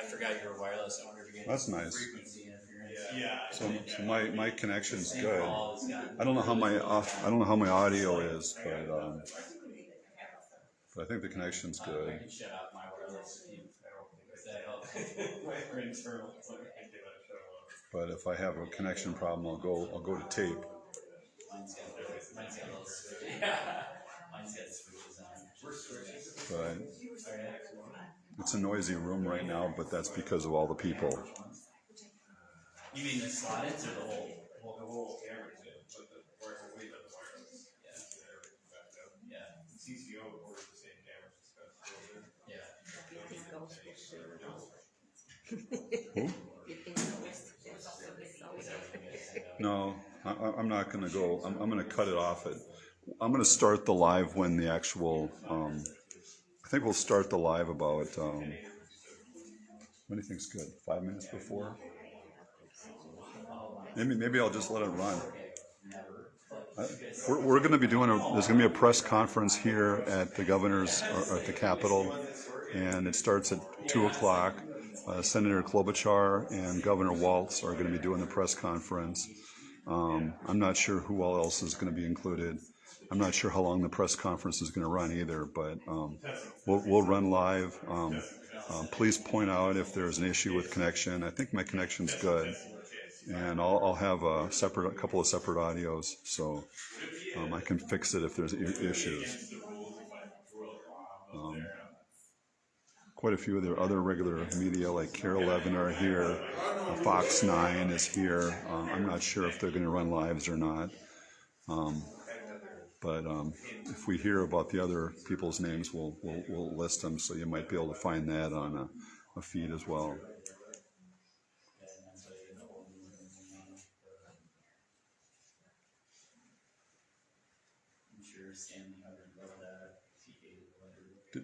forgot you were wireless. I wonder if you're getting That's nice. frequency interference. So my connection's good. I don't know how my audio is, but I think the connection's good. I can shut out my wireless if that helps. We're internal. But if I have a connection problem, I'll go to tape. Mine's got those. Mine's got switches on. But it's a noisy room right now, but that's because of all the people. You mean the slot-ins or the whole? The whole camera is in, but the wireless. Yeah. CCO orders the same camera. No, I'm not going to go. I'm going to cut it off. I'm going to start the live when the actual. I think we'll start the live about. When do you think's good? 5 minutes before. Maybe I'll just let it run. We're going to be doing there's going to be a press conference here at the governor's or at the Capitol, and it starts at 2:00. Senator Klobuchar and Governor Walz are going to be doing the press conference. I'm not sure who all else is going to be included. I'm not sure how long the press conference is going to run either, but we'll run live. Please point out if there's an issue with connection. I think my connection's good, and I'll have a couple of separate audios, so I can fix it if there's issues. Quite a few of the other regular media, like KARE 11, are here. Fox 9 is here. I'm not sure if they're going to run lives or not. But if we hear about the other people's names, we'll list them, so you might be able to find that on a feed as well.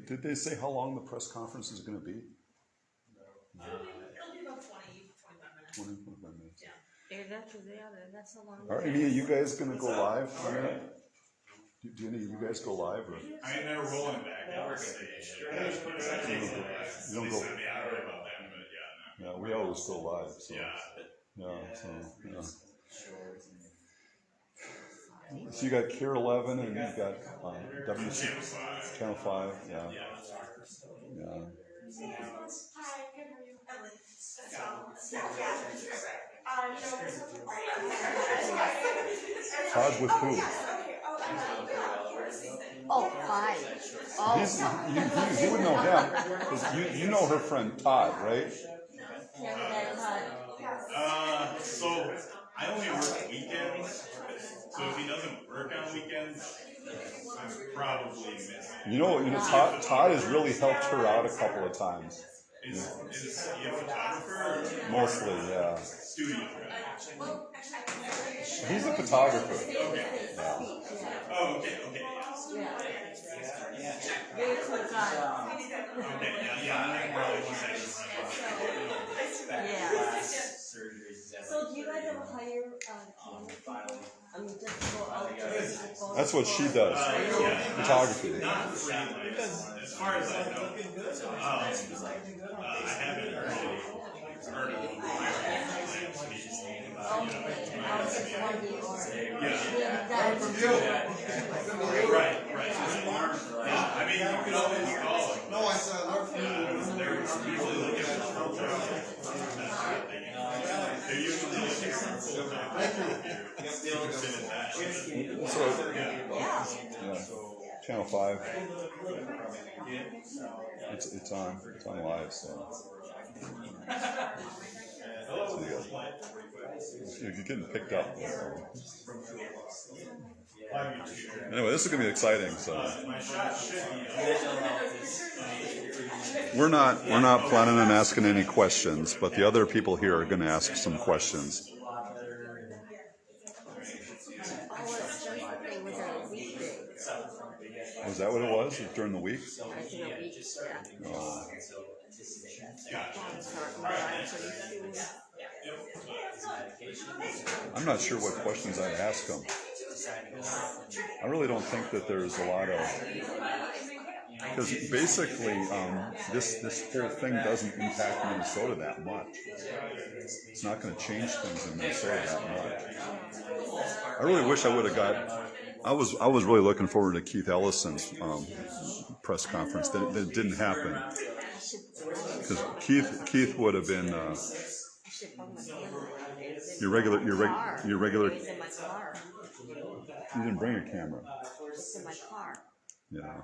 Did they say how long the press conference is going to be? It'll be about 20, 25 minutes. That's a long Are any of you guys going to go live on that? Do any of you guys go live? Or? I ain't never rolling back. You don't go. Yeah, we always go live. So. Yeah. So you got KARE 11 and you've got Channel 5. Yeah. Hi, good for you. Todd with who? Oh, hi. Oh. You would know him. 'Cause you know her friend Todd, right? So I only work weekends. So if he doesn't work on weekends, I'm probably missing. You know, Todd has really helped her out a couple of times. Is he a photographer? Mostly, yeah. Studio, right? He's a photographer. Okay. Yeah. Oh, okay. Very cool guy. Okay, yeah, I probably won't say Yeah. So do you guys ever hire just go out to That's what she does. Photography. not freelance. As far as I know, I haven't really heard of Right. Yeah, I mean, you can always call them. No, I said I learned from they're usually looking for full-time. They're usually looking for full-time. Interested in that. Yeah. Channel 5. It's on live, so. You're getting picked up. Anyway, this is going to be exciting. So we're not planning on asking any questions, but the other people here are going to ask some questions. Was that what it was? During the week? Oh. I'm not sure what questions I'd ask them. I really don't think that there's a lot of Because basically, this whole thing doesn't impact Minnesota that much. It's not going to change things in Minnesota that much. I really wish I would have got. I was really looking forward to Keith Ellison's press conference. That didn't happen because Keith would have been I should bring my camera. your regular. It's in my car. You didn't bring a camera. It's in my car. Yeah.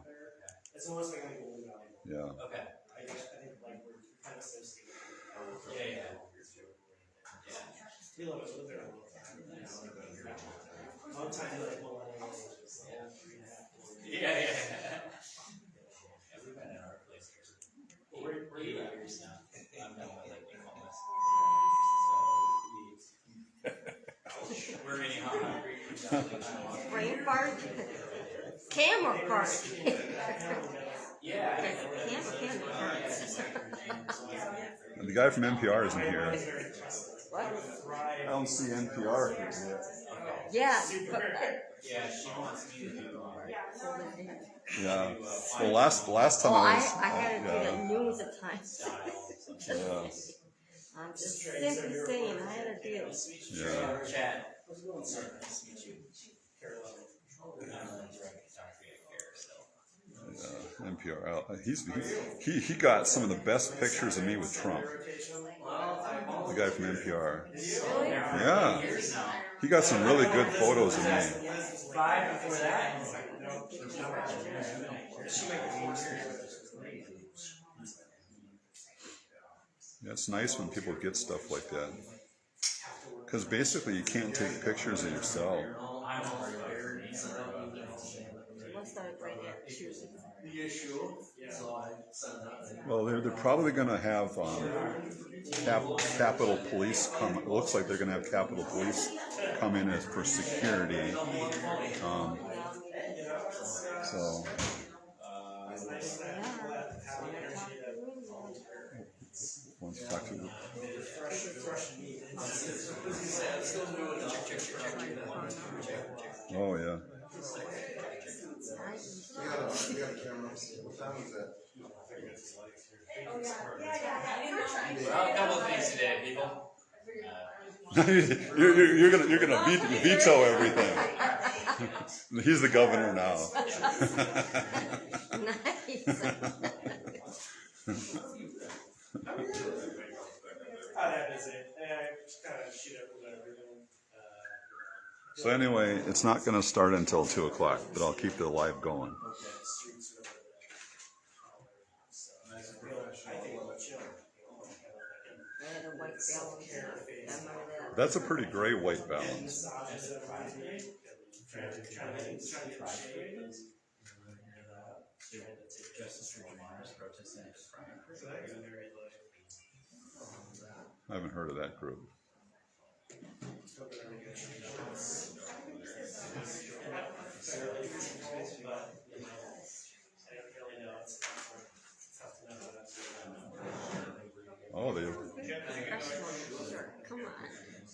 It's almost like old value. Yeah. Okay. I think like we're kind of associated. Yeah. We love it. Live there a long time. Long time like millennials. Just like 3.5. Yeah. We've been in our place here. Where you at? Years now. I'm done with like homeless. So we're anyhow. Brain fart. Camera fart. Yeah. Camera fart. And the guy from NPR isn't here. What? I don't see NPR here. Yeah. Yeah, she wants me to do Yeah. Well, last time Oh, I I was. had to do that news at times. Yeah. I'm just simply saying, I had to do it. Yeah. Chad. Nice to meet you. Carolyn. NPR. He got some of the best pictures of me with Trump. The guy from NPR. Yeah. He got some really good photos of me. Five before that. Yeah, it's nice when people get stuff like that. Because basically you can't take pictures of yourself. Once I bring it to Well, they're probably going to have Capitol Police come. It looks like they're going to have Capitol Police come in as for security. So. Wants to talk to you. Oh yeah. We got a camera. What time is that? Well, a couple of things today, people. you're gonna veto everything. He's the governor now. Nice. That is it. I just kind of shoot up with everything. So anyway, it's not going to start until 2 o'clock, but I'll keep the live going. I had a white balance. That's a pretty gray white balance. I haven't heard of that group. Oh, they. Come on.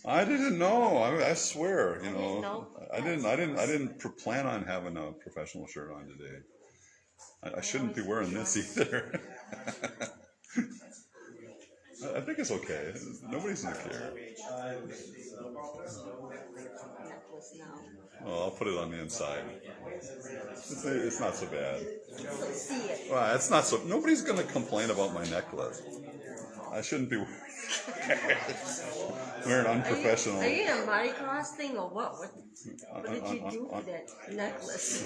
I didn't know. I swear, you didn't know, know? I didn't plan on having a professional shirt on today. I shouldn't be wearing this either. I think it's okay. Nobody's gonna care. Necklace now. Well, I'll put it on the inside. It's not so bad. So see it. Well, it's not so. Nobody's gonna complain about my necklace. I shouldn't be wearing unprofessional. Are you in a Mardi Gras thing or what? What did you do for that necklace?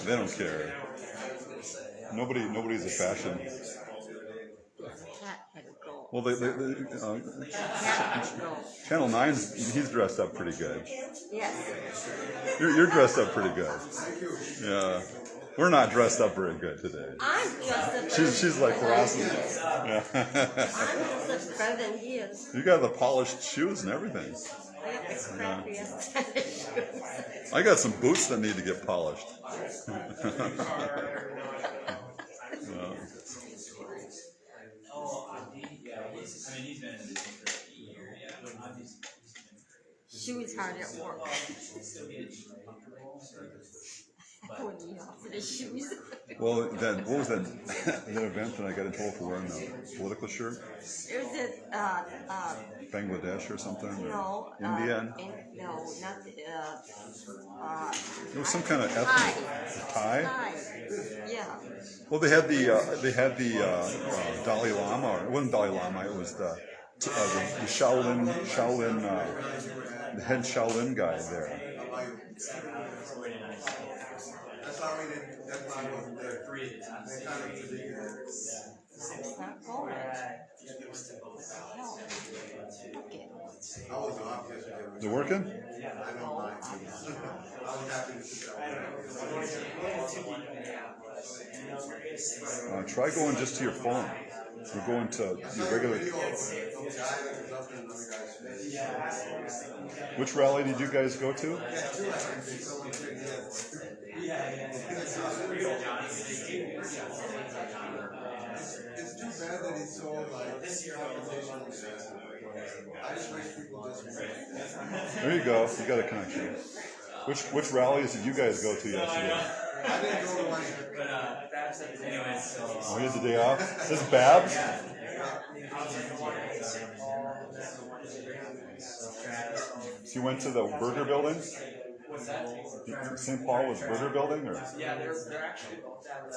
They don't care. Nobody's a fashion. Cat had to go. Well, Cat had to go. Channel 9, he's dressed up pretty good. Yes. You're dressed up pretty good. Yeah. We're not dressed up very good today. I'm just a She's like harassing us. Yeah. I'm just better than he is. You got the polished shoes and everything. I got the crappiest shoes. I got some boots that need to get polished. He's been in the team for a year. Yeah, he's been great. Shoes hard at work. Tony for the shoes. Well, what was that, that event that I got in trouble for wearing a political shirt? It was at Bangladesh or something? Or no, India? no, not It was some kind of ethnic Thai. Thai. Yeah. Well, they had the Dalai Lama. Or it wasn't Dalai Lama. It was the Shaolin, the head Shaolin guy there. That's why we didn't, that's why I wasn't there. They kind of predicted it. It's not going. No. Okay. I was off yesterday. Is it working? I don't mind. I was happy to sit down. Try going just to your phone. We're going to your regular. Which rally did you guys go to? It's too bad that he's so like competition. I just wish people just. There you go. You got a connection. Which rallies did you guys go to yesterday? I didn't go to one. Oh, you had the day off? This is Babs? So you went to the Burger Building? St. Paul was Burger Building? Or? Yeah, they're actually both at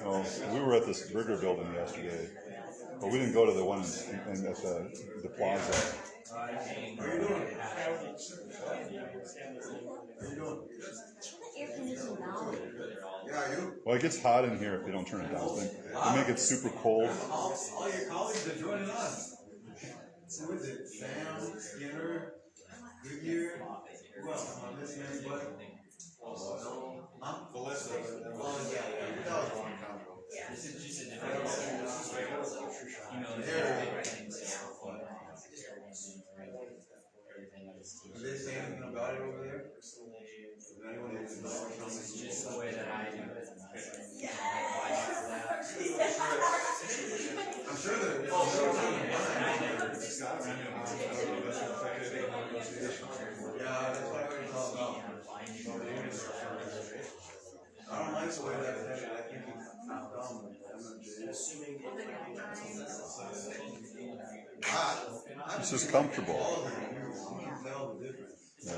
Oh, we were at this Burger Building yesterday, but we didn't go to the one at the plaza. Air conditioning now. Yeah, you. Well, it gets hot in here if you don't turn it down. They make it super cold. All your colleagues are joining us. Who is it? Sam, Skinner, Goodyear. Who else? Am I missing anybody? Huh? Melissa. Oh, yeah. That was a long time ago. Did they say anything about it over there? Did anyone know? Just the way that I do it. I'm sure that. Yeah, that's what I heard it's all about. I don't like the way that's headed. I think he's not dumb. It's just comfortable. Yeah.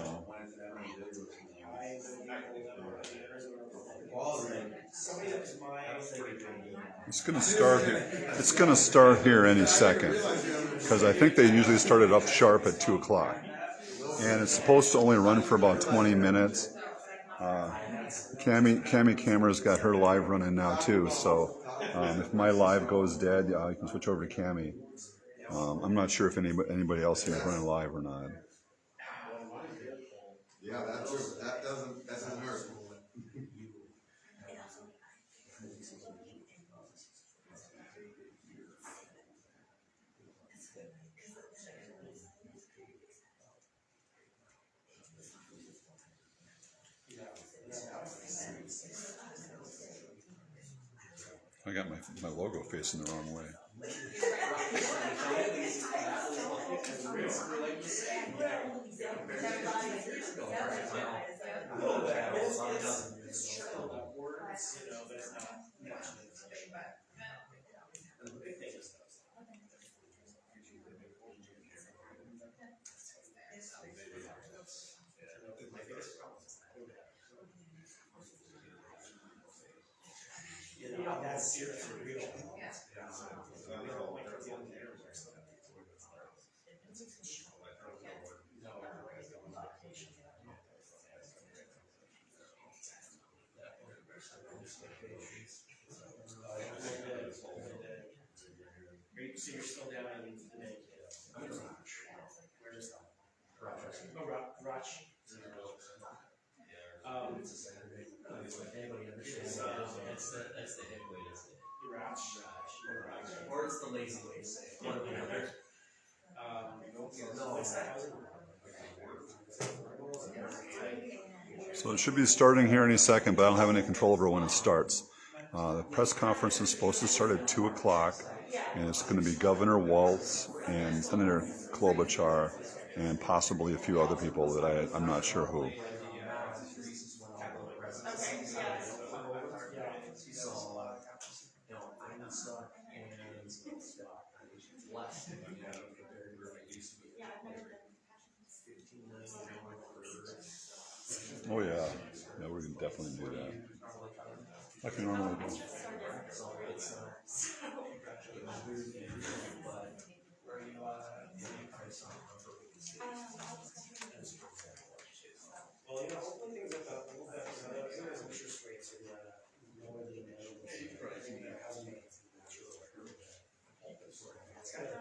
It's gonna start here. It's gonna start here any second, because I think they usually start it up sharp at 2 o'clock, and it's supposed to only run for about 20 minutes. Cami Camera's got her live running now too, so if my live goes dead, I can switch over to Cami. I'm not sure if anybody else is running live or not. Yeah, that's true. That doesn't hurt. I got my logo facing the wrong way. That's seriously real. So you're still down in the name? Where's oh, Roch. That's the hip way to say it. Roch. Or it's the lazy way to say it. One or the other. What's that? So it should be starting here any second, but I don't have any control over when it starts. The press conference is supposed to start at 2 o'clock, and it's going to be Governor Walz and Senator Klobuchar and possibly a few other people that I'm not sure who. So, I'm stuck and less than compared to where it used to be. 15 million for. Oh yeah, yeah, we can definitely do that. Like we normally do. So it's but where you price on well, hopefully things like that will have interest rates are lower than they hasn't been it's kind of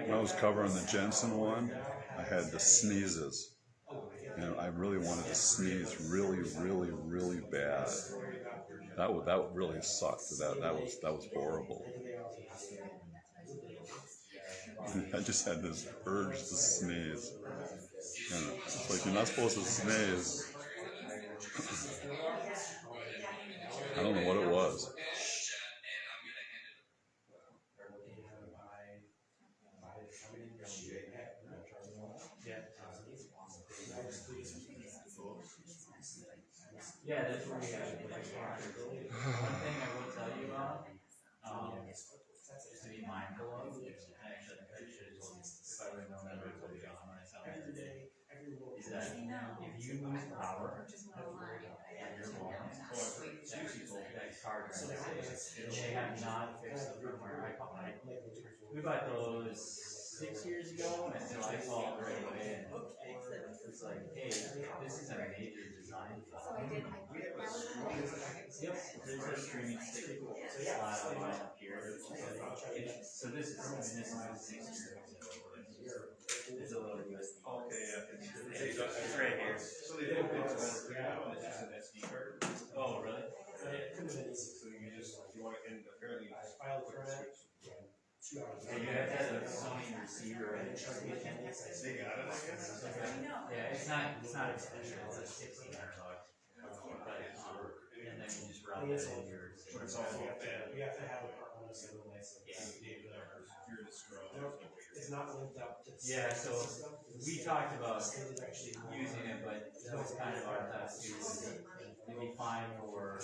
When I was covering the Jensen one, I had the sneezes. And I really wanted to sneeze really, really, really bad. That really sucked. That was horrible. I just had this urge to sneeze. And it's like, you're not supposed to sneeze. I don't know what it was. Yeah, that's where we have it. One thing I will tell you about, to be mindful of, actually, I should have told you, if I would have known that, I would have told John when I saw him today, is that if you lose power at your home, it's usually both guys' cars, they have not fixed the firmware. We bought those 6 years ago, and so I called right away, and it's like, hey, this is a major design flaw. Yep, there's a streaming stick slot line up here. So this is 6 years. It's a little USB. Okay, yeah. It's right here. So they didn't fix it now, it's just an SD card. Oh, really? So you just, you want it in a fairly quick switch. Yeah, you have to have a Sony receiver, right? They got it, I guess? Yeah, it's not expensive, it's like $1,600. But, and then you just run it in your. But it's also up there. You have to have a partner, so you're the scroll. It's not linked up to. Yeah, so we talked about using it, but that was kind of our thought too. It'd be fine for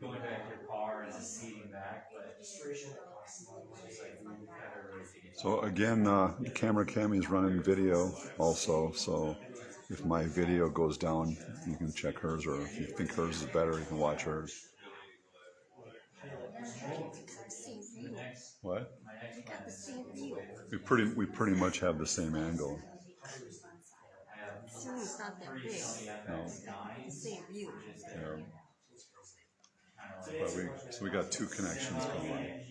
going back to your car and then seating back, but it's like we have everything. So again, the camera cam is running video also, so if my video goes down, you can check hers, or if you think hers is better, you can watch hers. What? We pretty much have the same angle. It's not that big. No. Same view. Yeah. But we got 2 connections going.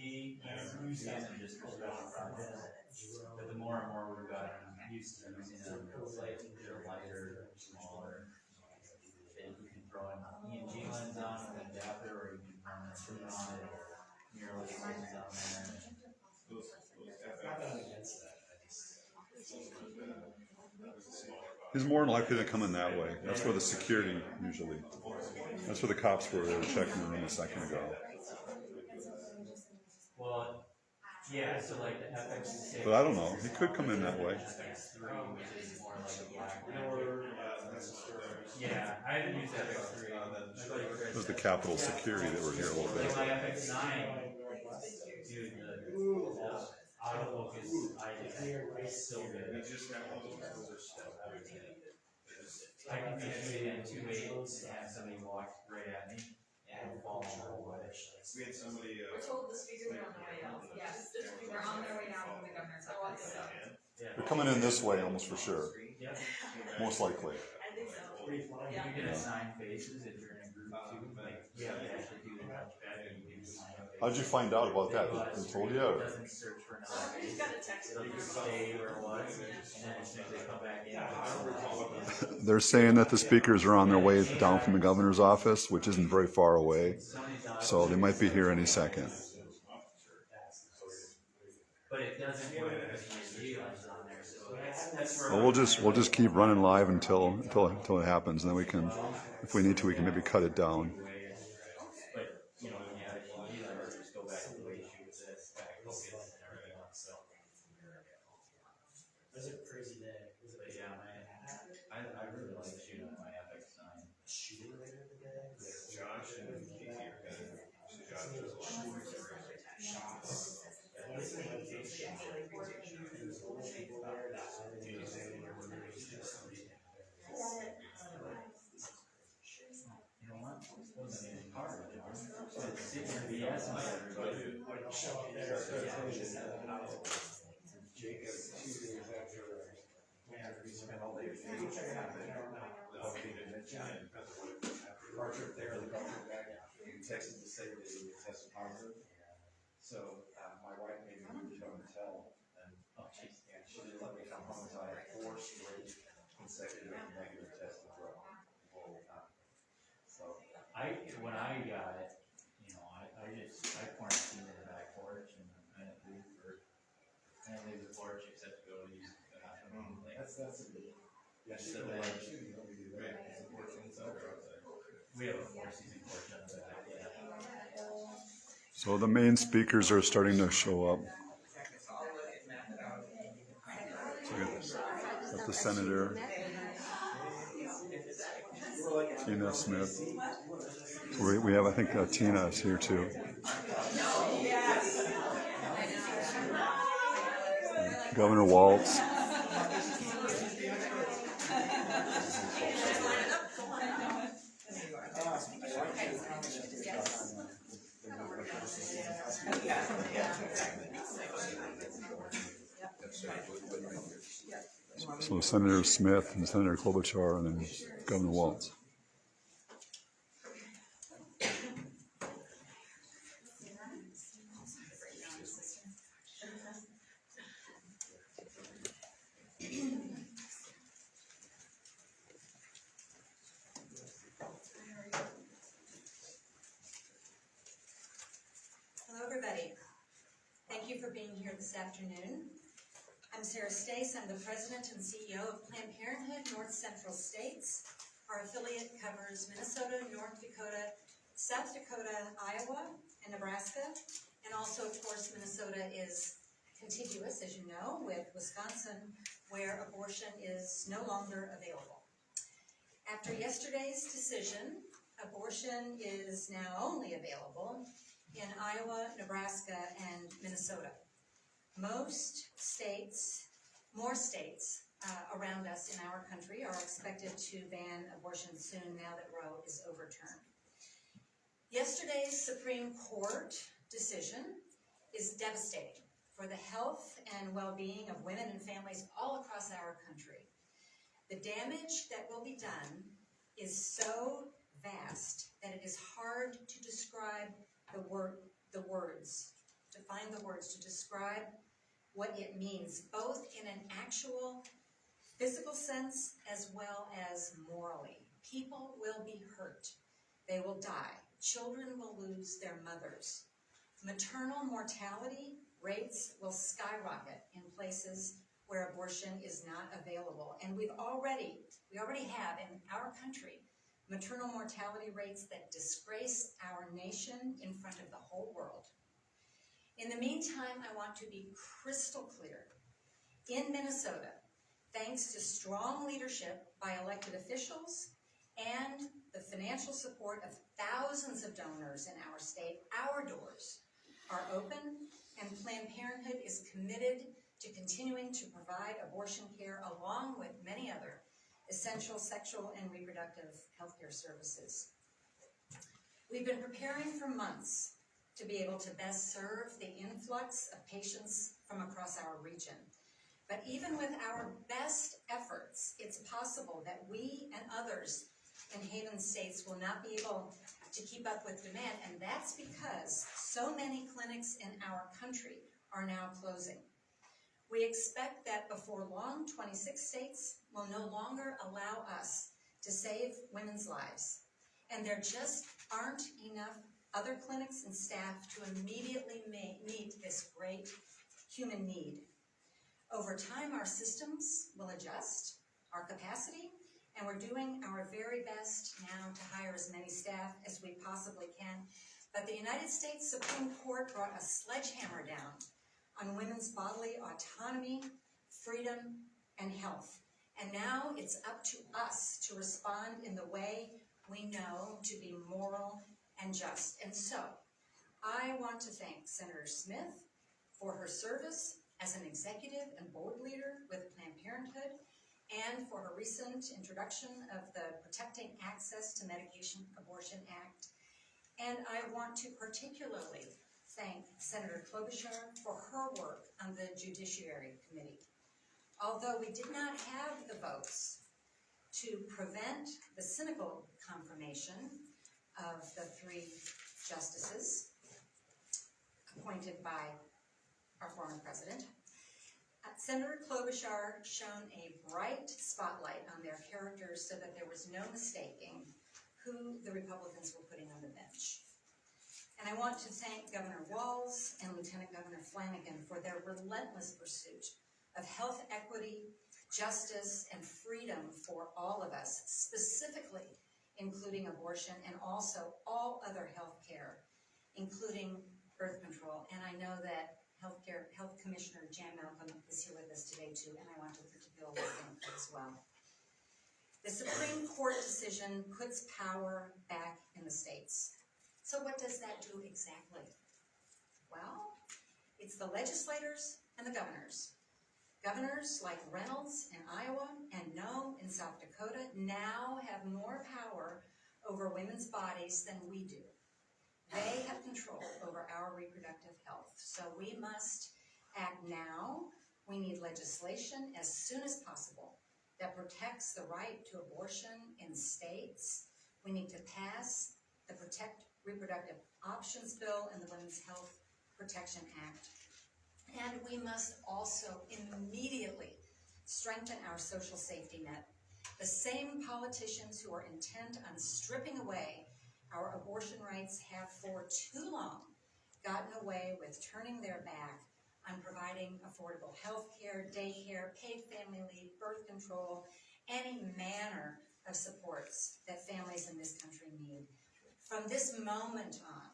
But the more and more we've gotten used to using them, it's like they're lighter, smaller. And you can throw an EMG lens on with an adapter, or you can run a tune on it, mirrorless lens on there. He's more than likely to come in that way. That's where the security usually. That's where the cops were. They were checking the room a second ago. Well, Yeah, so like the FX6. But I don't know. He could come in that way. FX3, which is more like a black one. Yeah, I haven't used FX3. It was the Capitol Security that were here a little bit. Like my FX9, dude, the autofocus I is so good. I can be shooting at 2.8 and have somebody walk right at me and fall on the way. We had somebody, We're told the speakers are on their way out. Yes, they're on their way down from the governor's office. They're coming in this way almost for sure. Yep. Most likely. I think so. You can assign faces if you're in a group too. Like, you have to actually do the much better. You can assign a face. How'd you find out about that? They told you? It Or? doesn't search for another I face. just got a text It'll from just them. stay where it was, and then as soon as they come back in. They're saying that the speakers are on their way down from the governor's office, which isn't very far away. So they might be here any second. But it doesn't work because the is on there, so that's where. Well, we'll just keep running live until it happens, and then we can, if we need to, we can maybe cut it down. But, you know, when you have a dealer, just go back to the way you shoot this, back focus and everything else, so. That's a crazy day. Was it But yeah, I really like shooting on my FX9. shooting later in the day? Josh and Katie are gonna, so Josh does a lot of research. You know what? It wasn't even hard, you know? So it's sitting in BS and everybody. Jacob, 2 days after we spent all day our trip there, the car trip back, we texted to say that he tested positive. So my wife made me move to a hotel, and she didn't let me come home until I had 4 straight consecutive negative tests of drug the whole time. So When I got it, you know, I quarantined in the back porch and I didn't leave the porch except to go use the bathroom. Like, that's a good. Yeah, she So did then- like too, you know, we do that. It's a portion itself or outside. we have a 4-season porch on the back, yeah. So the main speakers are starting to show up. So we got the senator, Tina Smith. So we have, I think, Tina is here too. Governor Waltz. So Senator Smith and Senator Klobuchar and then Governor Waltz. Hello, everybody. Thank you for being here this afternoon. I'm Sarah Stace. I'm the president and CEO of Planned Parenthood North Central States. Our affiliate covers Minnesota, North Dakota, South Dakota, Iowa, and Nebraska. And also, of course, Minnesota is contiguous, as you know, with Wisconsin, where abortion is no longer available. After yesterday's decision, abortion is now only available in Iowa, Nebraska, and Minnesota. Most states, more states around us in our country are expected to ban abortion soon now that Roe is overturned. Yesterday's Supreme Court decision is devastating for the health and well-being of women and families all across our country. The damage that will be done is so vast that it is hard to describe the words, to find the words to describe what it means, both in an actual physical sense as well as morally. People will be hurt. They will die. Children will lose their mothers. Maternal mortality rates will skyrocket in places where abortion is not available. And we already have in our country maternal mortality rates that disgrace our nation in front of the whole world. In the meantime, I want to be crystal clear. In Minnesota, thanks to strong leadership by elected officials and the financial support of thousands of donors in our state, our doors are open, and Planned Parenthood is committed to continuing to provide abortion care along with many other essential sexual and reproductive health care services. We've been preparing for months to be able to best serve the influx of patients from across our region. But even with our best efforts, it's possible that we and others in Haven states will not be able to keep up with demand, and that's because so many clinics in our country are now closing. We expect that before long, 26 states will no longer allow us to save women's lives, and there just aren't enough other clinics and staff to immediately meet this great human need. Over time, our systems will adjust our capacity, and we're doing our very best now to hire as many staff as we possibly can. But the United States Supreme Court brought a sledgehammer down on women's bodily autonomy, freedom, and health. And now it's up to us to respond in the way we know to be moral and just. And so, I want to thank Senator Smith for her service as an executive and board leader with Planned Parenthood, and for her recent introduction of the Protecting Access to Medication Abortion Act. And I want to particularly thank Senator Klobuchar for her work on the Judiciary Committee. Although we did not have the votes to prevent the cynical confirmation of the 3 justices appointed by our former president, Senator Klobuchar shone a bright spotlight on their characters so that there was no mistaking who the Republicans were putting on the bench. And I want to thank Governor Walz and Lieutenant Governor Flanagan for their relentless pursuit of health equity, justice, and freedom for all of us, specifically including abortion and also all other health care, including birth control. And I know that Health Commissioner Jan Malcolm is here with us today too, and I want to particularly thank her as well. The Supreme Court decision puts power back in the states. So what does that do exactly? Well, it's the legislators and the governors. Governors like Reynolds in Iowa and Noem in South Dakota now have more power over women's bodies than we do. They have control over our reproductive health. So we must act now. We need legislation as soon as possible that protects the right to abortion in states. We need to pass the Protect Reproductive Options Bill and the Women's Health Protection Act. And we must also immediately strengthen our social safety net. The same politicians who are intent on stripping away our abortion rights have for too long gotten away with turning their back on providing affordable health care, daycare, paid family leave, birth control, any manner of supports that families in this country need. From this moment on,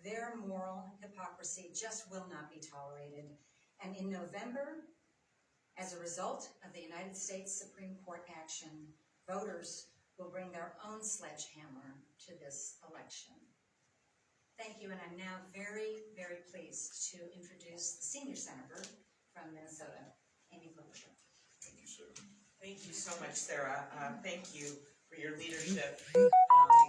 their moral hypocrisy just will not be tolerated. And in November, as a result of the United States Supreme Court action, voters will bring their own sledgehammer to this election. Thank you, and I'm now very, very pleased to introduce the senior senator from Minnesota, Amy Klobuchar. Thank you, sir. Thank you so much, Sarah. Thank you for your leadership. It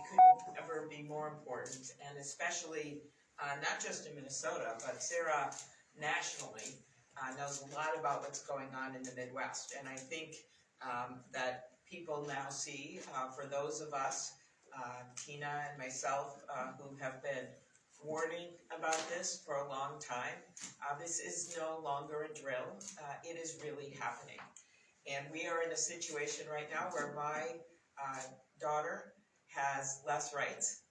couldn't ever be more important, and especially not just in Minnesota, but Sarah nationally knows a lot about what's going on in the Midwest. And I think that people now see, for those of us, Tina and myself, who have been warning about this for a long time, this is no longer a drill. It is really happening. And we are in a situation right now where my daughter has less rights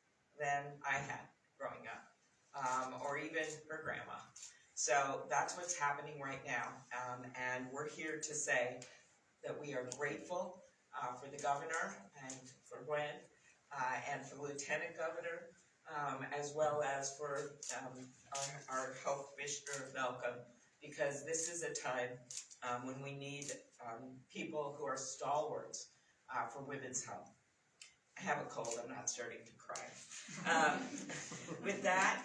than I had growing up, or even her grandma. So that's what's happening right now. And we're here to say that we are grateful for the governor and for Gwen and for the lieutenant governor as well as for our health commissioner, Malcolm, because this is a time when we need people who are stalwarts for women's health. I have a cold, I'm not starting to cry. With that,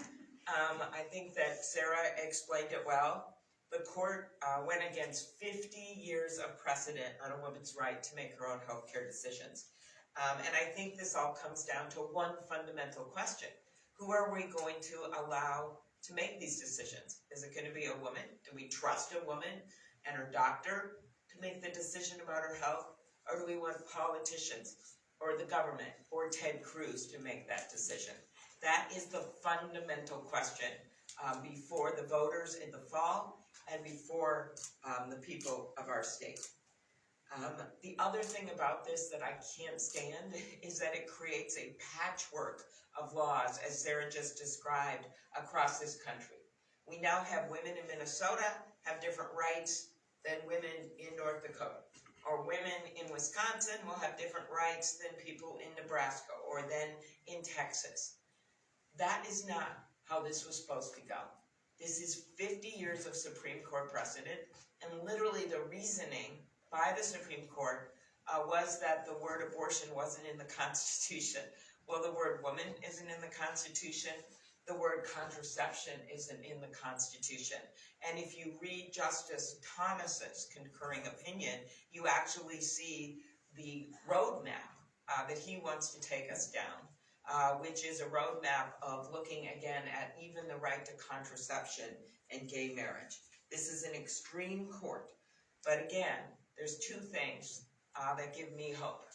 I think that Sarah explained it well. The court went against 50 years of precedent on a woman's right to make her own healthcare decisions. And I think this all comes down to one fundamental question. Who are we going to allow to make these decisions? Is it going to be a woman? Do we trust a woman and her doctor to make the decision about her health? Or do we want politicians or the government or Ted Cruz to make that decision? That is the fundamental question before the voters in the fall and before the people of our state. The other thing about this that I can't stand is that it creates a patchwork of laws, as Sarah just described, across this country. We now have women in Minnesota have different rights than women in North Dakota. Or women in Wisconsin will have different rights than people in Nebraska or than in Texas. That is not how this was supposed to go. This is 50 years of Supreme Court precedent, and literally the reasoning by the Supreme Court was that the word abortion wasn't in the Constitution. Well, the word woman isn't in the Constitution. The word contraception isn't in the Constitution. And if you read Justice Thomas's concurring opinion, you actually see the roadmap that he wants to take us down, which is a roadmap of looking again at even the right to contraception and gay marriage. This is an extreme court. But again, there's two things that give me hope.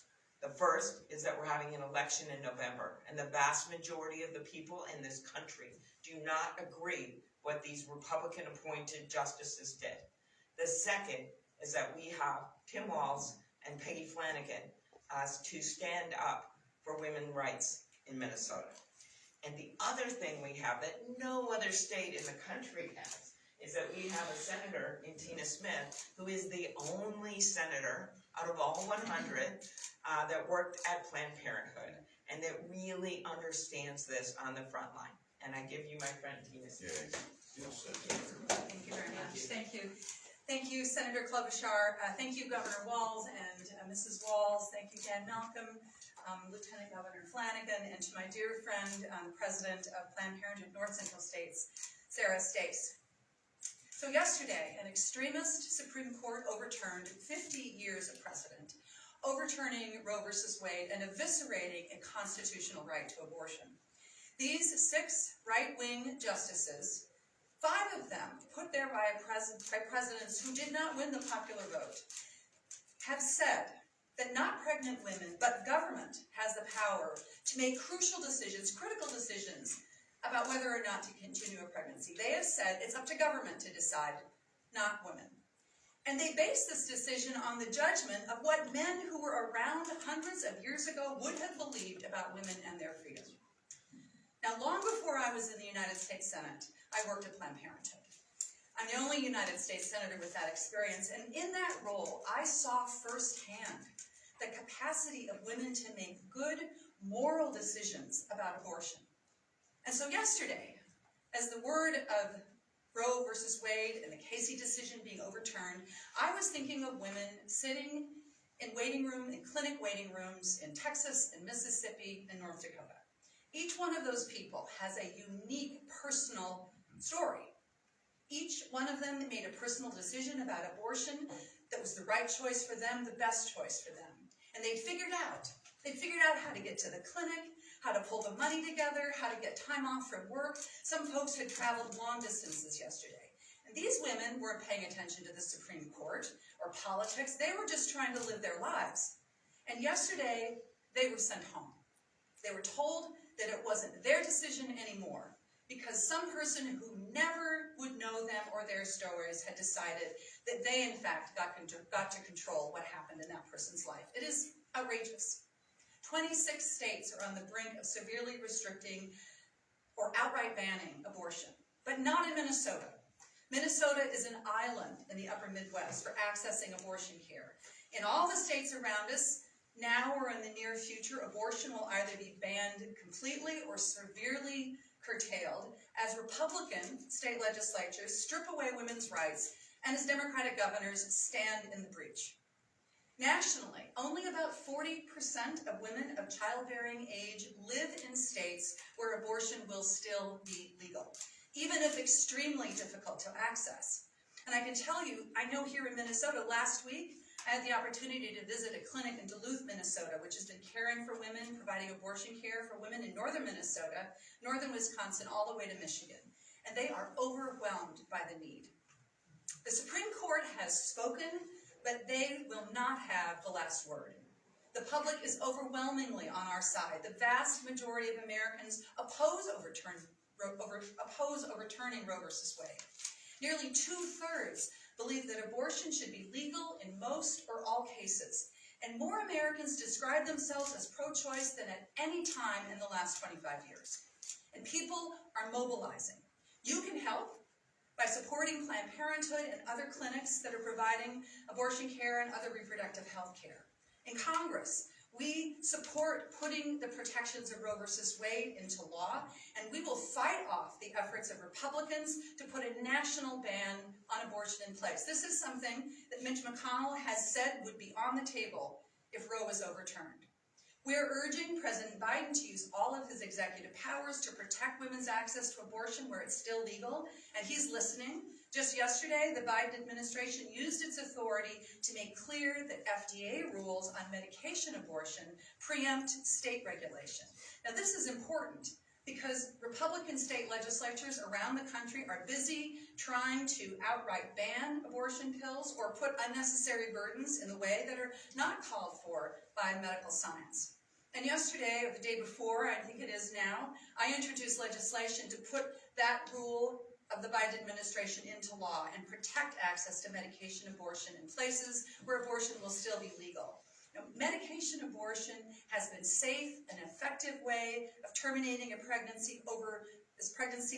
The first is that we're having an election in November, and the vast majority of the people in this country do not agree what these Republican-appointed justices did. The second is that we have Tim Walz and Peggy Flanagan to stand up for women's rights in Minnesota. And the other thing we have that no other state in the country has is that we have a senator in Tina Smith who is the only senator out of all 100 that worked at Planned Parenthood and that really understands this on the front line. And I give you my friend Tina Smith. Thank you very much. Thank you. Thank you, Senator Klobuchar. Thank you, Governor Walz and Mrs. Walz. Thank you, Dan Malcolm, Lieutenant Governor Flanagan, and to my dear friend, President of Planned Parenthood North Central States, Sarah Stace. So yesterday, an extremist Supreme Court overturned 50 years of precedent, overturning Roe v. Wade and eviscerating a constitutional right to abortion. These 6 right-wing justices, 5 of them put there by presidents who did not win the popular vote, have said that not pregnant women, but government has the power to make crucial decisions, critical decisions, about whether or not to continue a pregnancy. They have said it's up to government to decide, not women. And they base this decision on the judgment of what men who were around hundreds of years ago would have believed about women and their freedom. Now, long before I was in the United States Senate, I worked at Planned Parenthood. I'm the only United States Senator with that experience, and in that role, I saw firsthand the capacity of women to make good, moral decisions about abortion. And so yesterday, as the word of Roe versus Wade and the Casey decision being overturned, I was thinking of women sitting in clinic waiting rooms in Texas and Mississippi and North Dakota. Each one of those people has a unique personal story. Each one of them made a personal decision about abortion that was the right choice for them, the best choice for them. And they figured out how to get to the clinic, how to pull the money together, how to get time off from work. Some folks had traveled long distances yesterday. And these women weren't paying attention to the Supreme Court or politics. They were just trying to live their lives. And yesterday, they were sent home. They were told that it wasn't their decision anymore because some person who never would know them or their stories had decided that they, in fact, got to control what happened in that person's life. It is outrageous. 26 states are on the brink of severely restricting or outright banning abortion, but not in Minnesota. Minnesota is an island in the upper Midwest for accessing abortion care. In all the states around us, Now or in the near future, abortion will either be banned completely or severely curtailed as Republican state legislatures strip away women's rights and as Democratic governors stand in the breach. Nationally, only about 40% of women of childbearing age live in states where abortion will still be legal, even if extremely difficult to access. And I can tell you, I know here in Minnesota last week, I had the opportunity to visit a clinic in Duluth, Minnesota, which has been caring for women, providing abortion care for women in northern Minnesota, northern Wisconsin, all the way to Michigan. And they are overwhelmed by the need. The Supreme Court has spoken, but they will not have the last word. The public is overwhelmingly on our side. The vast majority of Americans oppose overturning Roe versus Wade. Nearly 2/3 believe that abortion should be legal in most or all cases, and more Americans describe themselves as pro-choice than at any time in the last 25 years. And people are mobilizing. You can help by supporting Planned Parenthood and other clinics that are providing abortion care and other reproductive health care. In Congress, we support putting the protections of Roe versus Wade into law, and we will fight off the efforts of Republicans to put a national ban on abortion in place. This is something that Mitch McConnell has said would be on the table if Roe was overturned. We are urging President Biden to use all of his executive powers to protect women's access to abortion where it's still legal, and he's listening. Just yesterday, the Biden administration used its authority to make clear that FDA rules on medication abortion preempt state regulation. Now, this is important because Republican state legislatures around the country are busy trying to outright ban abortion pills or put unnecessary burdens in the way that are not called for by medical science. And yesterday, or the day before, I think it is now, I introduced legislation to put that rule of the Biden administration into law and protect access to medication abortion in places where abortion will still be legal. Now, medication abortion has been safe and effective way of terminating a pregnancy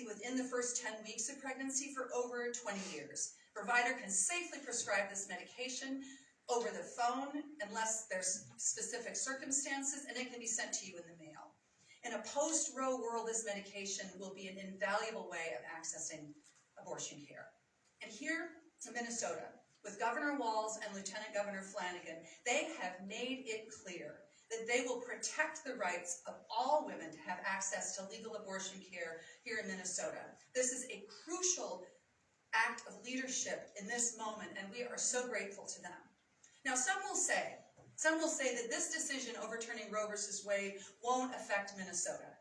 within the first 10 weeks of pregnancy for over 20 years. A provider can safely prescribe this medication over the phone unless there's specific circumstances, and it can be sent to you in the mail. In a post-Roe world, this medication will be an invaluable way of accessing abortion care. And here to Minnesota, with Governor Walz and Lieutenant Governor Flanagan, they have made it clear that they will protect the rights of all women to have access to legal abortion care here in Minnesota. This is a crucial act of leadership in this moment, and we are so grateful to them. Now, some will say that this decision overturning Roe versus Wade won't affect Minnesota,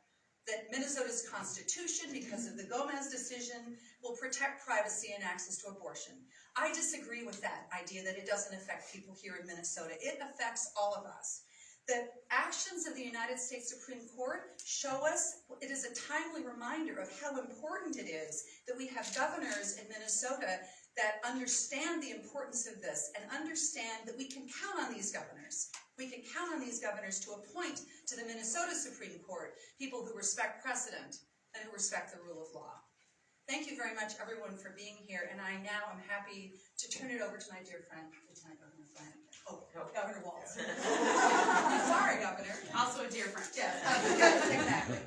that Minnesota's constitution, because of the Gomez decision, will protect privacy and access to abortion. I disagree with that idea that it doesn't affect people here in Minnesota. It affects all of us. The actions of the United States Supreme Court show us, it is a timely reminder of how important it is that we have governors in Minnesota that understand the importance of this and understand that we can count on these governors. We can count on these governors to appoint to the Minnesota Supreme Court people who respect precedent and who respect the rule of law. Thank you very much, everyone, for being here, and I now am happy to turn it over to my dear friend, Lieutenant Governor Flanagan. Oh, Governor Walz. Sorry, Governor. Also a dear friend. Yes, exactly.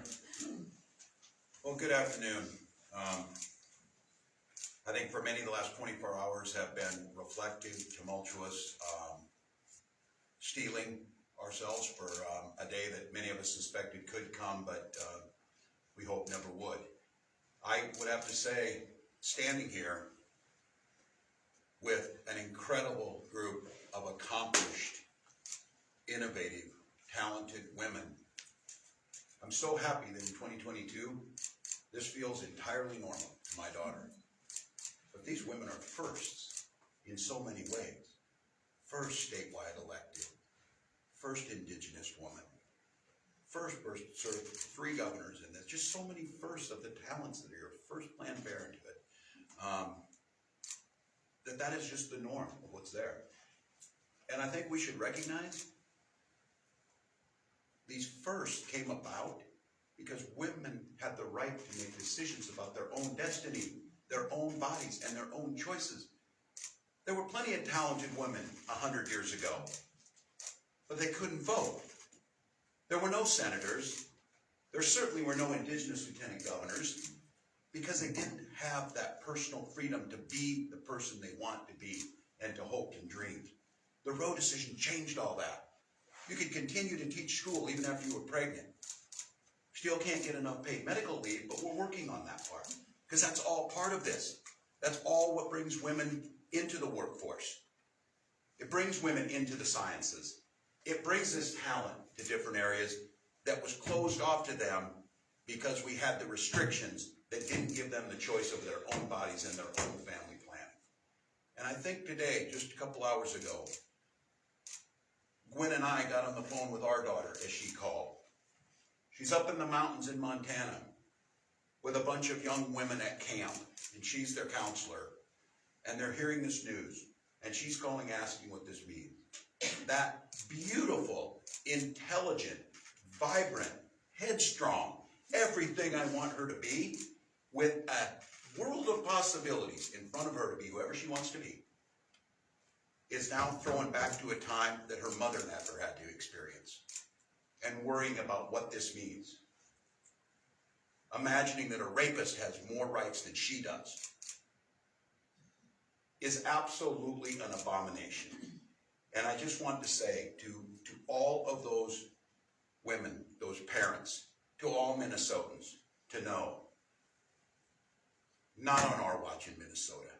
Well, good afternoon. I think for many, the last 24 hours have been reflective, tumultuous, stealing ourselves for a day that many of us suspected could come, but we hope never would. I would have to say, standing here with an incredible group of accomplished, innovative, talented women, I'm so happy that in 2022, this feels entirely normal to my daughter. But these women are firsts in so many ways. First statewide elected, first Indigenous woman, first sort of 3 governors in this, just so many firsts of the talents that are here, first Planned Parenthood, that is just the norm of what's there. And I think we should recognize these firsts came about because women had the right to make decisions about their own destiny, their own bodies, and their own choices. There were plenty of talented women 100 years ago. but they couldn't vote. There were no senators. There certainly were no indigenous lieutenant governors, because they didn't have that personal freedom to be the person they want to be and to hope and dream. The Roe decision changed all that. You could continue to teach school even after you were pregnant. Still can't get enough paid medical leave, but we're working on that part, because that's all part of this. That's all what brings women into the workforce. It brings women into the sciences. It brings this talent to different areas that was closed off to them because we had the restrictions that didn't give them the choice of their own bodies and their own family plan. And I think today, just a couple hours ago, Gwen and I got on the phone with our daughter as she called. She's up in the mountains in Montana with a bunch of young women at camp, and she's their counselor, and they're hearing this news, and she's calling asking what this means. That beautiful, intelligent, vibrant, headstrong, everything I want her to be, with a world of possibilities in front of her to be whoever she wants to be, is now thrown back to a time that her mother never had to experience, and worrying about what this means. Imagining that a rapist has more rights than she does is absolutely an abomination. And I just want to say to all of those women, those parents, to all Minnesotans, to know, not on our watch in Minnesota,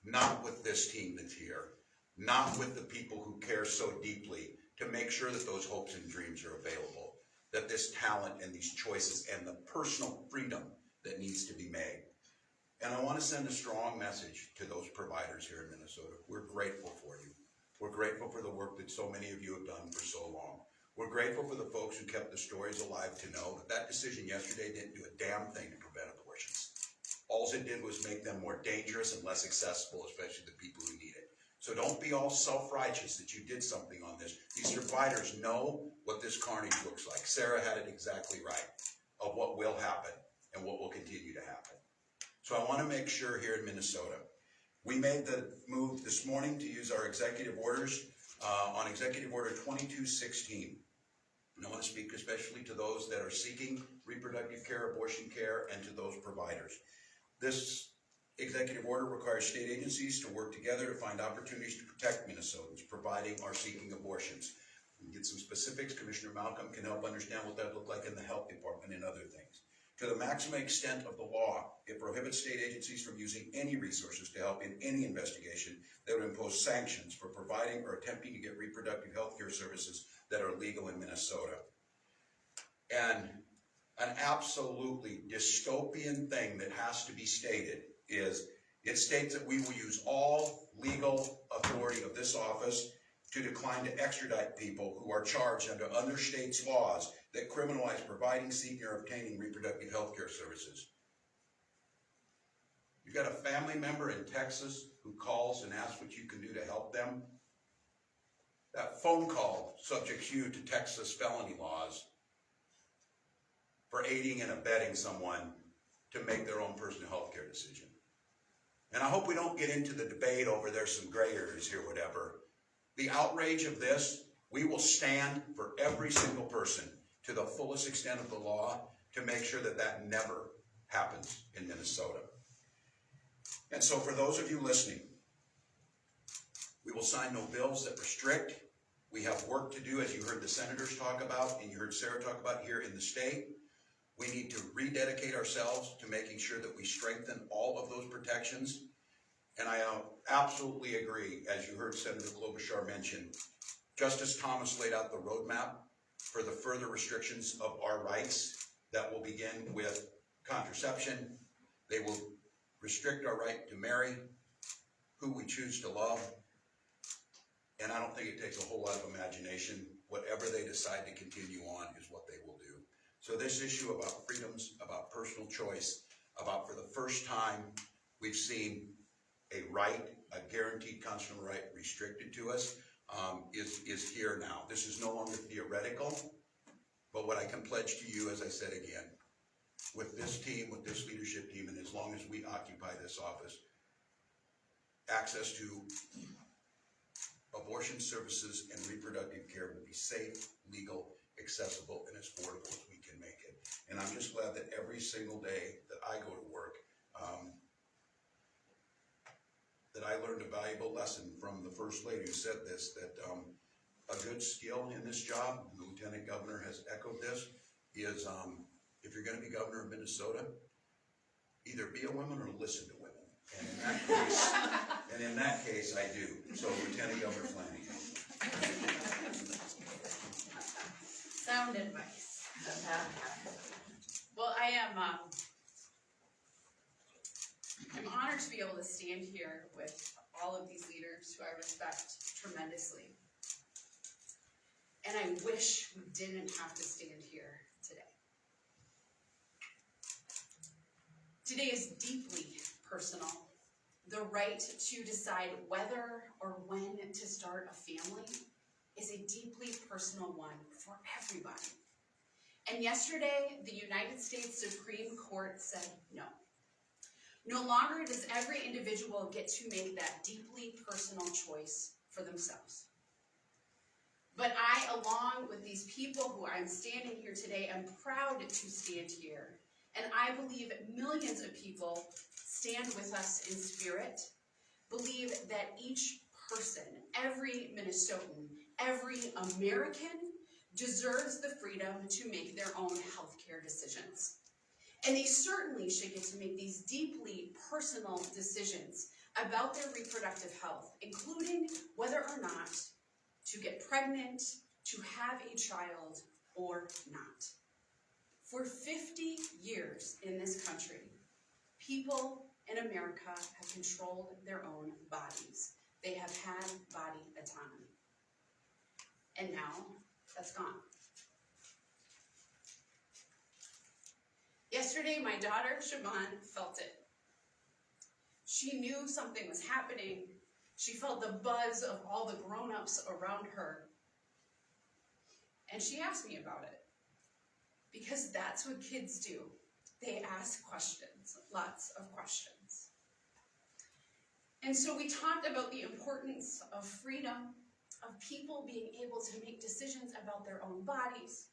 not with this team that's here, not with the people who care so deeply to make sure that those hopes and dreams are available, that this talent and these choices and the personal freedom that needs to be made. And I want to send a strong message to those providers here in Minnesota. We're grateful for you. We're grateful for the work that so many of you have done for so long. We're grateful for the folks who kept the stories alive to know that that decision yesterday didn't do a damn thing to prevent abortions. All it did was make them more dangerous and less accessible, especially to the people who need it. So don't be all self-righteous that you did something on this. These providers know what this carnage looks like. Sarah had it exactly right, of what will happen and what will continue to happen. So I want to make sure here in Minnesota, we made the move this morning to use our executive orders on Executive Order 2216. And I want to speak especially to those that are seeking reproductive care, abortion care, and to those providers. This executive order requires state agencies to work together to find opportunities to protect Minnesotans providing or seeking abortions. We get some specifics. Commissioner Malcolm can help understand what that looked like in the health department and other things. To the maximum extent of the law, it prohibits state agencies from using any resources to help in any investigation that would impose sanctions for providing or attempting to get reproductive health care services that are legal in Minnesota. And an absolutely dystopian thing that has to be stated is, it states that we will use all legal authority of this office to decline to extradite people who are charged under other states' laws that criminalize providing, seeking, or obtaining reproductive health care services. You've got a family member in Texas who calls and asks what you can do to help them. That phone call subjects you to Texas felony laws for aiding and abetting someone to make their own personal health care decision. And I hope we don't get into the debate over there's some gray areas here, whatever. The outrage of this, we will stand for every single person to the fullest extent of the law to make sure that that never happens in Minnesota. And so for those of you listening, we will sign no bills that restrict. We have work to do, as you heard the senators talk about and you heard Sarah talk about here in the state. We need to rededicate ourselves to making sure that we strengthen all of those protections. And I absolutely agree, as you heard Senator Klobuchar mention, Justice Thomas laid out the roadmap for the further restrictions of our rights that will begin with contraception. They will restrict our right to marry who we choose to love. And I don't think it takes a whole lot of imagination. Whatever they decide to continue on is what they will do. So this issue about freedoms, about personal choice, about for the first time we've seen a right, a guaranteed constitutional right restricted to us, is here now. This is no longer theoretical, but what I can pledge to you, as I said again, with this team, with this leadership team, and as long as we occupy this office, access to abortion services and reproductive care will be safe, legal, accessible, and as affordable as we can make it. And I'm just glad that every single day that I go to work, that I learned a valuable lesson from the First Lady who said this, that a good skill in this job, and the Lieutenant Governor has echoed this, is if you're gonna be Governor of Minnesota, either be a woman or listen to women. And in that case, I do. So Lieutenant Governor Flanagan. Sound advice. Well, I'm honored to be able to stand here with all of these leaders who I respect tremendously. And I wish we didn't have to stand here today. Today is deeply personal. The right to decide whether or when to start a family is a deeply personal one for everybody. And yesterday, the United States Supreme Court said no. No longer does every individual get to make that deeply personal choice for themselves. But I, along with these people who I'm standing here today, am proud to stand here. And I believe millions of people stand with us in spirit, believe that each person, every Minnesotan, every American deserves the freedom to make their own healthcare decisions. And they certainly should get to make these deeply personal decisions about their reproductive health, including whether or not to get pregnant, to have a child, or not. For 50 years in this country, people in America have controlled their own bodies. They have had body autonomy. And now, that's gone. Yesterday, my daughter, Siobhan, felt it. She knew something was happening. She felt the buzz of all the grown-ups around her. And she asked me about it. Because that's what kids do. They ask questions, lots of questions. And so we talked about the importance of freedom, of people being able to make decisions about their own bodies,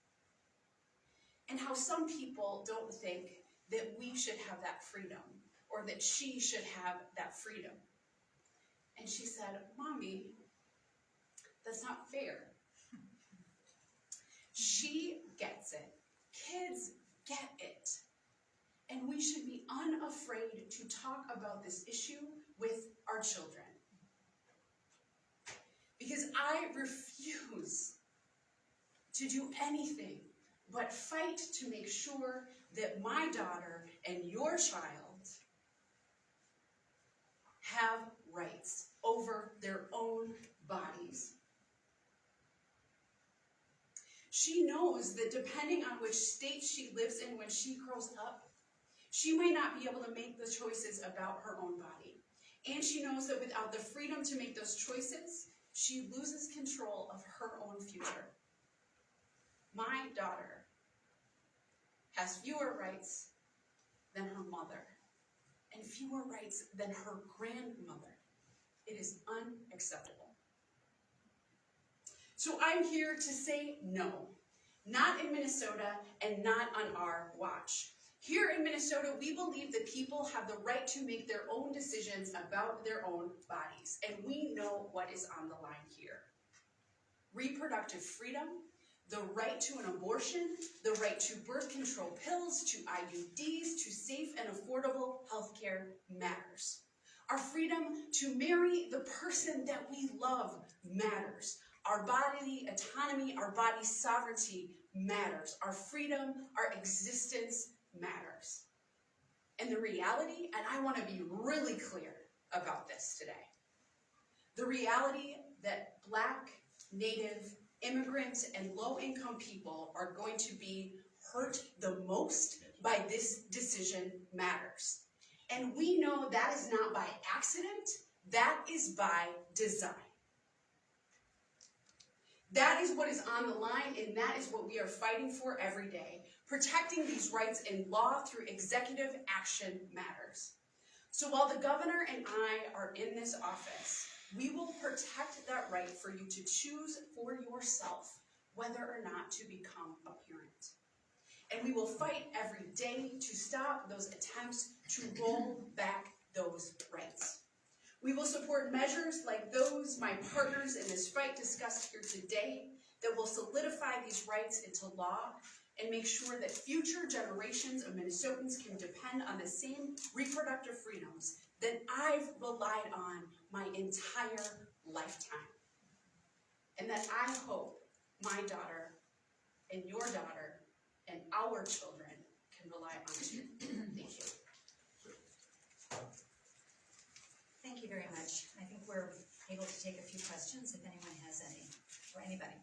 and how some people don't think that we should have that freedom, or that she should have that freedom. And she said, "Mommy, that's not fair." She gets it. Kids get it. And we should be unafraid to talk about this issue with our children. Because I refuse to do anything but fight to make sure that my daughter and your child have rights over their own bodies. She knows that depending on which state she lives in when she grows up, she might not be able to make the choices about her own body. And she knows that without the freedom to make those choices, she loses control of her own future. My daughter has fewer rights than her mother, and fewer rights than her grandmother. It is unacceptable. So I'm here to say no, not in Minnesota and not on our watch. Here in Minnesota, we believe that people have the right to make their own decisions about their own bodies, and we know what is on the line here. Reproductive freedom, the right to an abortion, the right to birth control pills, to IUDs, to safe and affordable healthcare matters. Our freedom to marry the person that we love matters. Our bodily autonomy, our body sovereignty matters. Our freedom, our existence matters. And the reality, and I want to be really clear about this today, the reality that Black, Native, immigrant, and low-income people are going to be hurt the most by this decision matters. And we know that is not by accident, that is by design. That is what is on the line, and that is what we are fighting for every day. Protecting these rights in law through executive action matters. So while the governor and I are in this office, We will protect that right for you to choose for yourself whether or not to become a parent. And we will fight every day to stop those attempts to roll back those rights. We will support measures like those my partners in this fight discussed here today that will solidify these rights into law and make sure that future generations of Minnesotans can depend on the same reproductive freedoms that I've relied on my entire lifetime. And that I hope my daughter and your daughter and our children can rely on too. Thank you. Thank you very much. I think we're able to take a few questions if anyone has any, or anybody.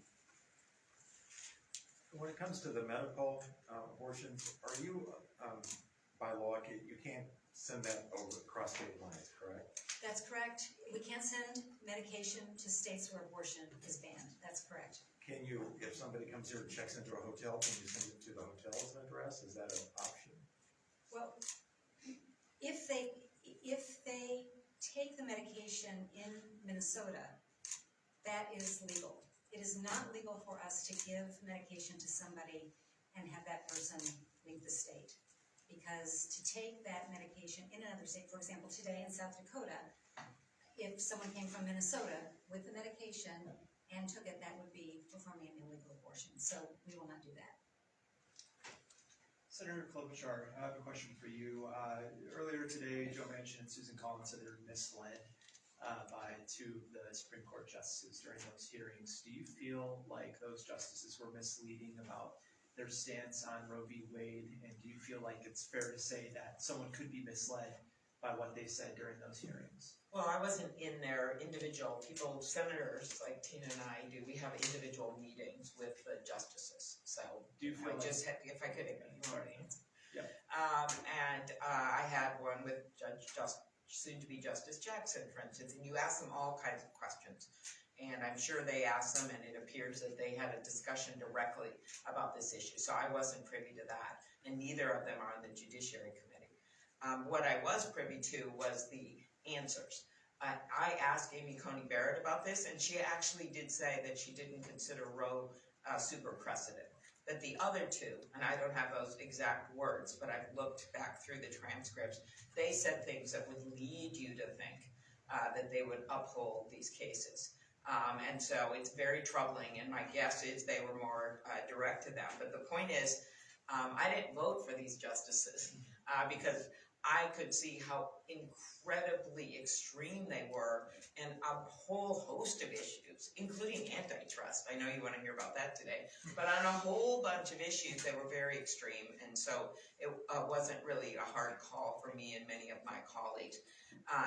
When it comes to the medical abortions, are you, by law, you can't send that over across state lines, correct? That's correct. We can't send medication to states where abortion is banned. That's correct. Can you, if somebody comes here and checks into a hotel, can you send it to the hotel's address? Is that an option? Well, if they take the medication in Minnesota, that is legal. It is not legal for us to give medication to somebody and have that person leave the state. Because to take that medication in another state, for example, today in South Dakota, if someone came from Minnesota with the medication and took it, that would be performing an illegal abortion. So we will not do that. Senator Klobuchar, I have a question for you. Earlier today, Joe Manchin and Susan Collins said they were misled by two of the Supreme Court justices during those hearings. Do you feel like those justices were misleading about their stance on Roe v. Wade? And do you feel like it's fair to say that someone could be misled by what they said during those hearings? Well, I wasn't in their individual people, senators like Tina and I do. We have individual meetings with the justices. So do you feel if I could ignore it. Yeah. I had one with soon-to-be Justice Jackson, for instance, and you ask them all kinds of questions. And I'm sure they asked them, and it appears that they had a discussion directly about this issue. So I wasn't privy to that, and neither of them are on the Judiciary Committee. What I was privy to was the answers. I asked Amy Coney Barrett about this, and she actually did say that she didn't consider Roe super precedent. That the other two, and I don't have those exact words, but I've looked back through the transcripts, they said things that would lead you to think that they would uphold these cases. And so it's very troubling, and my guess is they were more direct to them. But the point is, I didn't vote for these justices because I could see how incredibly extreme they were in a whole host of issues, including antitrust. I know you want to hear about that today, but on a whole bunch of issues, they were very extreme. And so it wasn't really a hard call for me and many of my colleagues.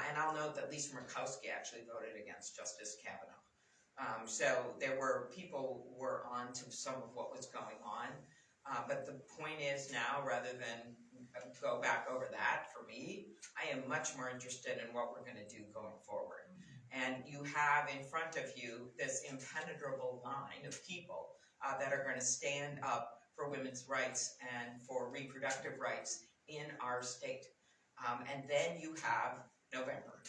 And I'll note that Lisa Murkowski actually voted against Justice Kavanaugh. So there were people who were on to some of what was going on. But the point is now, rather than go back over that, for me, I am much more interested in what we're going to do going forward. And you have in front of you this impenetrable line of people that are going to stand up for women's rights and for reproductive rights in our state. And then you have November,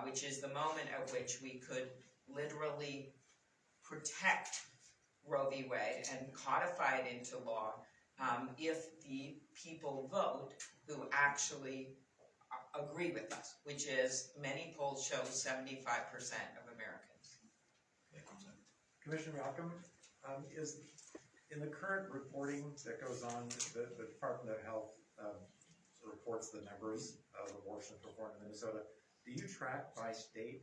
which is the moment at which we could literally protect Roe v. Wade and codify it into law if the people vote who actually agree with us, which is many polls show 75% of Americans. Commissioner Malcolm, is in the current reporting that goes on, the Department of Health reports the numbers of abortions performed in Minnesota. Do you track by state?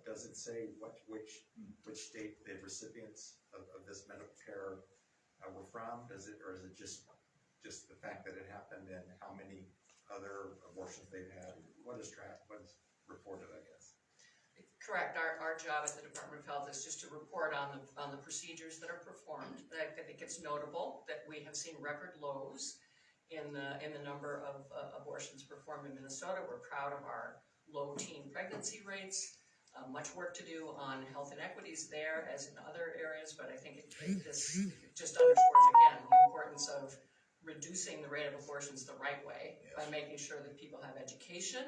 Does it say which state the recipients of this medical care were from? Or is it just the fact that it happened and how many other abortions they've had? What is reported, I guess? Correct. Our job at the Department of Health is just to report on the procedures that are performed. I think it's notable that we have seen record lows in the number of abortions performed in Minnesota. We're proud of our low teen pregnancy rates. Much work to do on health inequities there as in other areas, but I think this just underscores again the importance of reducing the rate of abortions the right way by making sure that people have education,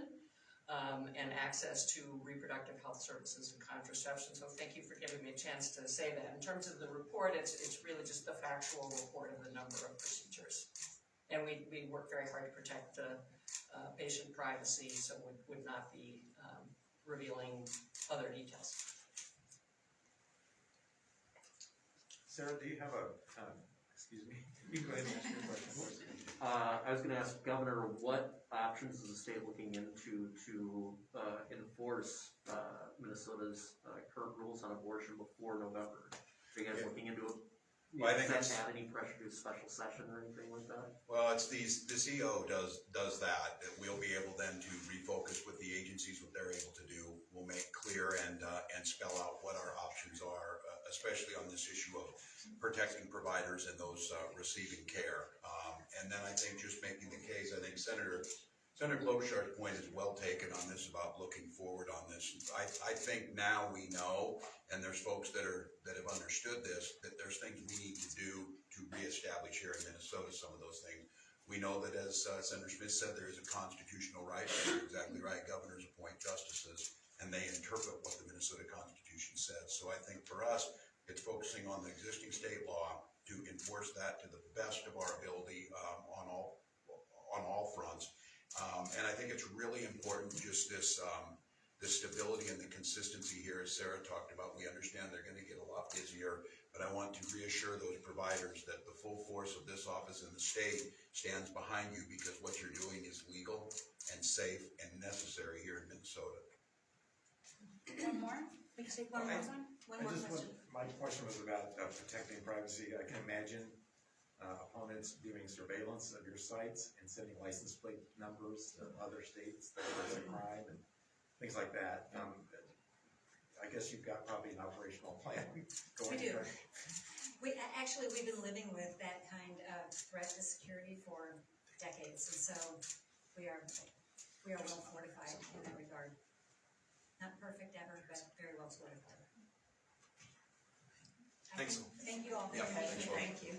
and access to reproductive health services and contraception. So thank you for giving me a chance to say that. In terms of the report, it's really just the factual report of the number of procedures. And we work very hard to protect the patient privacy, so would not be revealing other details. Sarah, do you have excuse me, you can go ahead and ask your question, please. I was gonna ask Governor, what options is the state looking into to enforce Minnesota's current rules on abortion before November? Are you guys looking into it? Well, I think Does it's- that add any pressure to a special session or anything like that? Well, it's the CO does that. We'll be able then to refocus with the agencies what they're able to do. We'll make clear and spell out what our options are, especially on this issue of protecting providers and those receiving care. And then I think just making the case, I think Senator Klobuchar's point is well taken on this about looking forward on this. I think now we know, and there's folks that have understood this, that there's things we need to do to reestablish here in Minnesota some of those things. We know that, as Senator Smith said, there is a constitutional right. You're exactly right. Governors appoint justices, and they interpret what the Minnesota Constitution says. So I think for us, it's focusing on the existing state law to enforce that to the best of our ability on all fronts. And I think it's really important just this stability and the consistency here, as Sarah talked about. We understand they're going to get a lot busier, but I want to reassure those providers that the full force of this office in the state stands behind you, because what you're doing is legal and safe and necessary here in Minnesota. One more? We can take one more one? One more question. My question was about protecting privacy. I can imagine opponents doing surveillance of your sites and sending license plate numbers to other states that there's a crime and things like that. I guess you've got probably an operational plan going. We do. We've been living with that kind of threat to security for decades, and so we are well fortified in that regard. Not perfect ever, but very well fortified. Thanks. Thank you all for your meeting. Thank you.